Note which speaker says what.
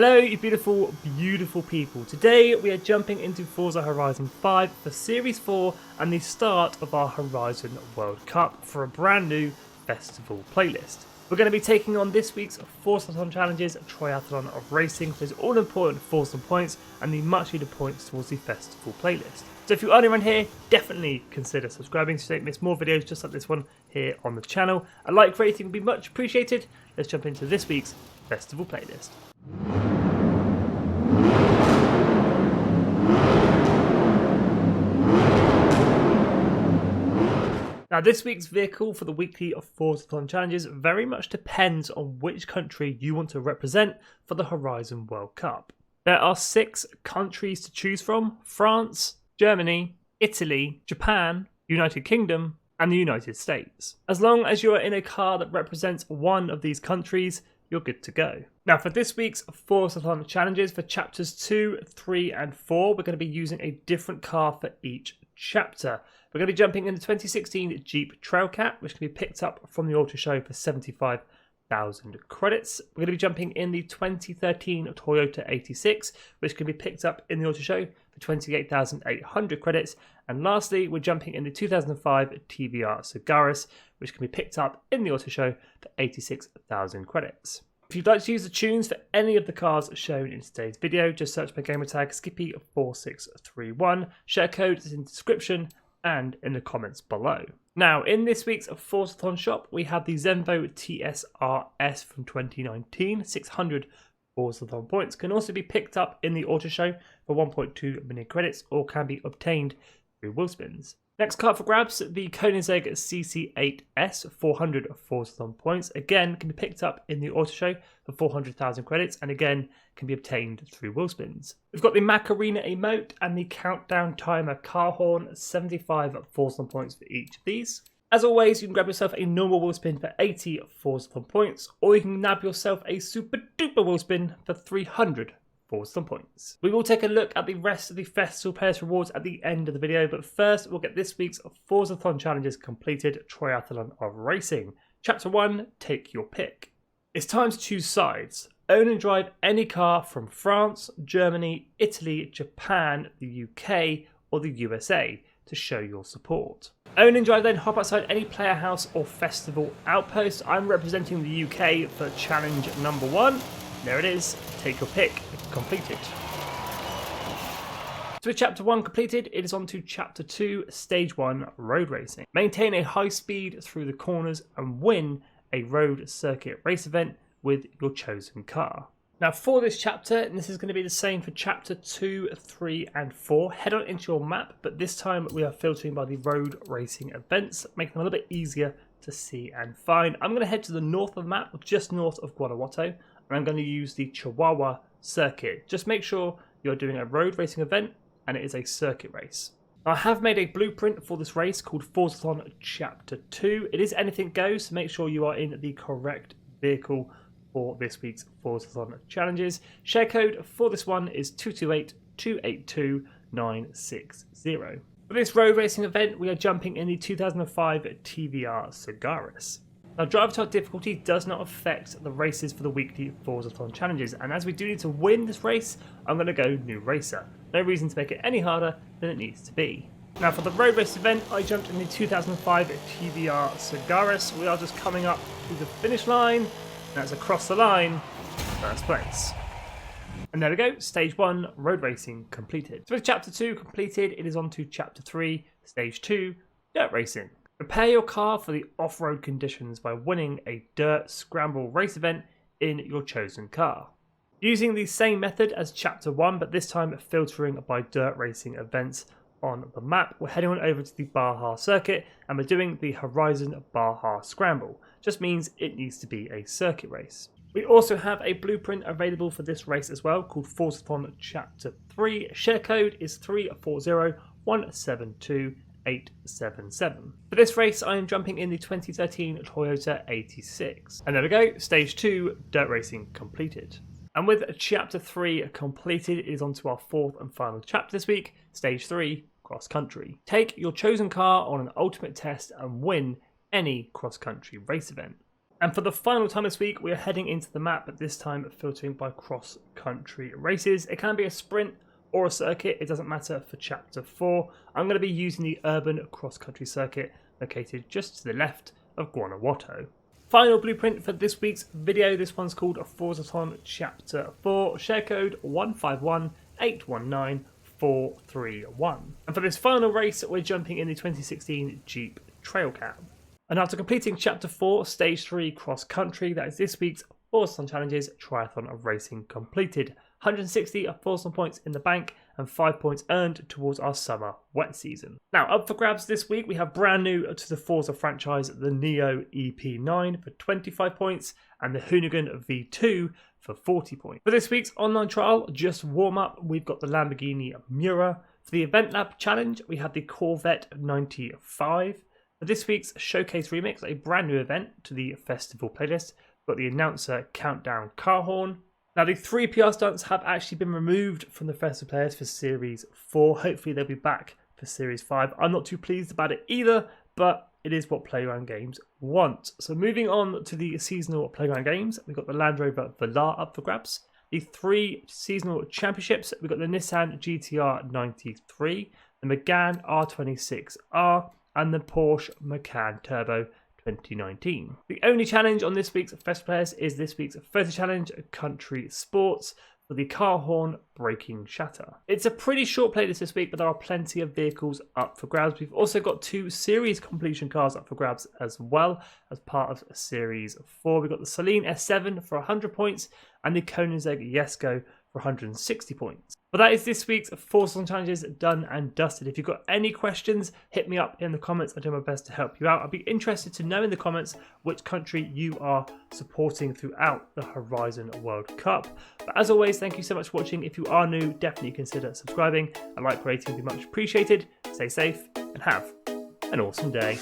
Speaker 1: Hello you beautiful, beautiful people. Today we are jumping into Forza Horizon 5 for Series 4 and the start of our Horizon World Cup for a brand new festival playlist. We're going to be taking on this week's FORZA HORIZON challenges, Triathlon of Racing, for those all important FORZA points and the much needed points towards the festival playlist. So if you are new around here, definitely consider subscribing so you don't miss more videos just like this one here on the channel. A like rating would be much appreciated. Let's jump into this week's festival playlist. Now this week's vehicle for the weekly FORZA challenges very much depends on which country you want to represent for the Horizon World Cup. There are 6 countries to choose from: France, Germany, Italy, Japan, United Kingdom and the United States. As long as you are in a car that represents one of these countries, you're good to go. Now for this week's FORZA challenges for chapters 2, 3 and 4, we're going to be using a different car for each chapter. We're going to be jumping in the 2016 Jeep Trailcat, which can be picked up from the auto show for 75,000 credits. We're going to be jumping in the 2013 Toyota 86, which can be picked up in the auto show for 28,800 credits. And lastly, we're jumping in the 2005 TVR Sagaris, which can be picked up in the auto show for 86,000 credits. If you'd like to use the tunes for any of the cars shown in today's video, just search my gamertag Skippy4631. Share code is in the description and in the comments below. Now, in this week's FORZA shop, we have the Zenvo TSRS from 2019, 600 FORZA points. Can also be picked up in the auto show for 1.2 million credits or can be obtained through wheel spins. Next car for grabs, the Koenigsegg CC8S, 400 FORZA points. Again, can be picked up in the auto show for 400,000 credits and again can be obtained through wheel spins. We've got the Macarena emote and the countdown timer car horn, 75 FORZA points for each of these. As always, you can grab yourself a normal wheel spin for 80 FORZA points, or you can nab yourself a super duper wheel spin for 300 FORZA points. We will take a look at the rest of the festival players rewards at the end of the video, but first we'll get this week's FORZA challenges completed, Triathlon of Racing. Chapter 1, take your pick. It's time to choose sides. Own and drive any car from France, Germany, Italy, Japan, the UK or the USA to show your support. Own and drive, then hop outside any player house or festival outpost. I'm representing the UK for challenge number 1. There it is, take your pick, completed. So with chapter 1 completed, it is on to chapter 2, stage 1, road racing. Maintain a high speed through the corners and win a road circuit race event with your chosen car. Now for this chapter, and this is going to be the same for chapter 2, 3 and 4, head on into your map, but this time we are filtering by the road racing events, making them a little bit easier to see and find. I'm going to head to the north of the map, just north of Guanajuato, and I'm going to use the Chihuahua circuit. Just make sure you're doing a road racing event and it is a circuit race. I have made a blueprint for this race called FORZA Chapter 2. It is anything goes, so make sure you are in the correct vehicle for this week's FORZA challenges. Share code for this one is 228282960. For this road racing event, we are jumping in the 2005 TVR Sagaris. Now, driver type difficulty does not affect the races for the weekly FORZA challenges, and as we do need to win this race, I'm going to go new racer. No reason to make it any harder than it needs to be. Now for the road race event, I jumped in the 2005 TVR Sagaris. We are just coming up to the finish line. That's across the line, first place. And there we go, stage 1, road racing completed. So with chapter 2 completed, it is on to chapter 3, stage 2, dirt racing. Prepare your car for the off-road conditions by winning a dirt scramble race event in your chosen car. Using the same method as chapter 1, but this time filtering by dirt racing events on the map, we're heading on over to the Baja circuit and we're doing the Horizon Baja Scramble. Just means it needs to be a circuit race. We also have a blueprint available for this race as well called FORZA Chapter 3. Share code is 340172877. For this race, I am jumping in the 2013 Toyota 86. And there we go, stage 2, dirt racing completed. And with chapter 3 completed, it is on to our 4th and final chapter this week, stage 3, cross country. Take your chosen car on an ultimate test and win any cross country race event. And for the final time this week, we are heading into the map, but this time filtering by cross-country races. It can be a sprint or a circuit, it doesn't matter for Chapter 4. I'm going to be using the urban cross-country circuit located just to the left of Guanajuato. Final blueprint for this week's video. This one's called FORZA HORIZON Chapter 4, share code 151819431. And for this final race, we're jumping in the 2016 Jeep Trailcat. And after completing Chapter 4, Stage 3 Cross Country, that is this week's FORZA HORIZON Challenges Triathlon of Racing completed. 160 FORZA HORIZON points in the bank and 5 points earned towards our summer wet season. Now, up for grabs this week, we have brand new to the Forza franchise, the Neo EP9 for 25 points and the Hoonigan V2 for 40 points. For this week's online trial, just warm up, we've got the Lamborghini Miura. For the Event Lab Challenge, we have the Corvette 95. For this week's Showcase Remix, a brand new event to the festival playlist, we've got the Announcer Countdown Car Horn. Now, the 3 PR stunts have actually been removed from the festival players for Series 4. Hopefully they'll be back for Series 5. I'm not too pleased about it either, but it is what Playground Games want. So moving on to the seasonal Playground Games, we've got the Land Rover Velar up for grabs. The 3 seasonal championships, we've got the Nissan GT-R 93, the Megane R26R, and the Porsche Macan Turbo 2019. The only challenge on this week's Festival Players is this week's photo challenge, Country Sports, for the car horn Breaking Shatter. It's a pretty short playlist this week, but there are plenty of vehicles up for grabs. We've also got 2 series completion cars up for grabs as well as part of Series 4. We've got the Saleen S7 for 100 points and the Koenigsegg Jesko for 160 points. But that is this week's FORZA HORIZON Challenges done and dusted. If you've got any questions, hit me up in the comments. I'll do my best to help you out. I'd be interested to know in the comments which country you are supporting throughout the Horizon World Cup. But as always, thank you so much for watching. If you are new, definitely consider subscribing. A like rating would be much appreciated. Stay safe and have an awesome day.